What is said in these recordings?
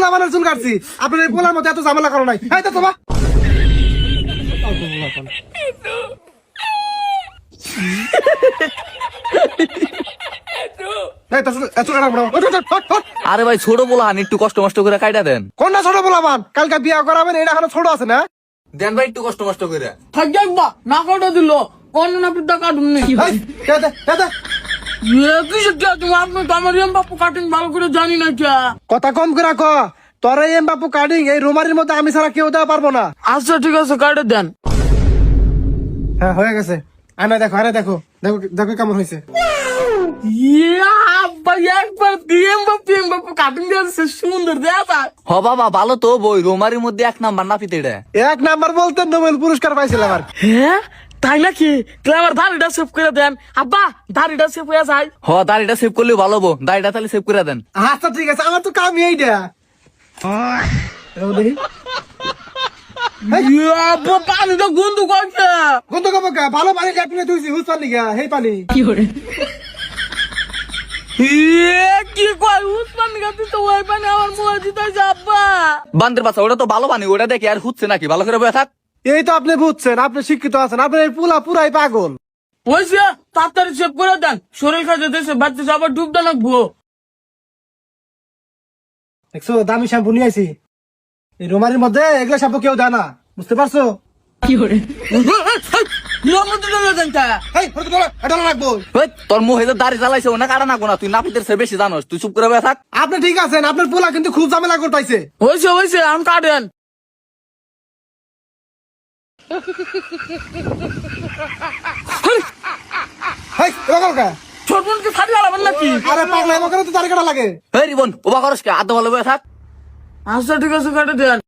পোলা বানার চুল কাটছি, আপনার এই পোলার মধ্যে এত ঝামেলা করো নাই। এই তো তোমা আরে ভাই ছোট বলা হান একটু কষ্ট মষ্ট করে কাইটা দেন। কোনটা ছোট পোলা বান? কালকে বিয়া করাবেন, এটা এখনো ছোট আছে না? দেন ভাই একটু কষ্ট মষ্ট করে। থাকবে না কাটা দিল কোন না পিতা কাটুন নি এই, দে, দে, দে, দে। কিসের কে তুমি আপনি তো আমার এম বাপু কাটিং ভালো করে জানি না কে। কথা কম করে ক। তোর এই এম বাপু কাটিং এই রুমারির মধ্যে আমি ছাড়া কেউ দেওয়া পারবো না। আচ্ছা ঠিক আছে কাটে দেন। হ্যাঁ হয়ে গেছে। আরে দেখো, আরে দেখো, দেখো দেখো কেমন হয়েছে। ইয়া ভাই একবার এম বাপু কাটিং দিয়েছে সুন্দর দেখা। হ বাবা ভালো তো বই রোমারির মধ্যে 1 নাম্বার নাপিত এটা। এক নাম্বার বলতে নোবেল পুরস্কার পাইছিলাম আর। হ্যাঁ তাই নাকি? তাহলে আমার দাড়িটা সেভ করে দেন আব্বা, দাড়িটা সেভ হয়ে যায়। হ দাড়িটা সেভ করলে ভালো হবো, দাড়িটা তাহলে সেভ করে দেন। আচ্ছা ঠিক আছে, আমার তো কামই এইটা। এরকম দেখি। ইয়া পানিটা গন্ধ করছে। কত কব কা ভালো পানি ল্যাট্রিনে তুইছি হুস পানি গা হেই পানি। কি কয় উসমান গাতি তো ওই পানি আমার মুখে দিতেছে আব্বা। বান্দের বাচ্চা ওটা তো ভালো পানি, ওটা দেখি আর হুচ্ছে নাকি, ভালো করে বয়ে থাক। এই তো আপনি বুঝছেন, আপনি শিক্ষিত আছেন, আপনার এই পুলা পুরাই পাগল। ওইসে তাড়াতাড়ি সেভ করে দেন, শরীর খাইতে দেশে বাচ্চা আবার ডুবতে লাগবো। দেখছো দামি শ্যাম্পু নিয়ে আইছি, এই রোমারির মধ্যে এগুলা শ্যাম্পু কেউ দেয় না, বুঝতে পারছো? এটা রাখবো। ওই তোর মুখে যে দাড়ি জ্বালাইছে ওনা কাটা না গোনা, তুই নাপিতের সে বেশি জানোস, তুই চুপ করে বয়ে থাক। আপনি ঠিক আছেন, আপনার পোলা কিন্তু খুব ঝামেলা করতেছে। ওইসে আমি কাটেন। ছোট বোনকে ছাড়ি আলাবেন নাকি? আরে পাগলা এবার তো দাড়ি কাটা লাগে। এই রিবন ওবা করস কে, আদা ভালো বয়ে থাক। আচ্ছা ঠিক আছে কাটে দেন।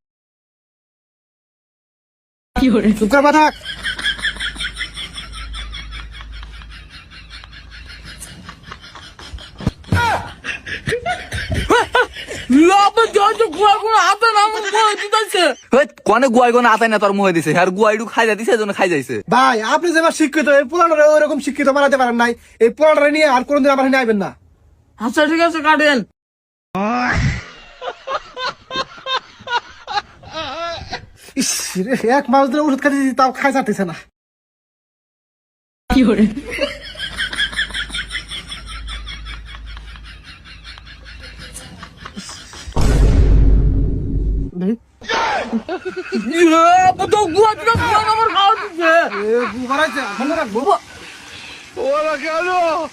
চুপ করে বা থাক। কনে গুয়াই গোনা আতাই না তোর মুখে দিছে, আর গুয়াইডু খাই যা দিছে জন্য খাই যাইছে। ভাই আপনি যে আমার শিক্ষিত, এই পোলাটা ওইরকম শিক্ষিত বানাতে পারেন নাই, এই পোলাটা নিয়ে আর কোনদিন আমার এখানে আইবেন না। আচ্ছা ঠিক আছে কাটেন। ইস রে, এক মাস ধরে ওষুধ খাইতে দিছি, তাও খাই চাটতেছে না। দেখি। আমার খাওয়া দিচ্ছে। এ, গু বাড়াইছে, ভালো রাখবো। Hola, Carlos.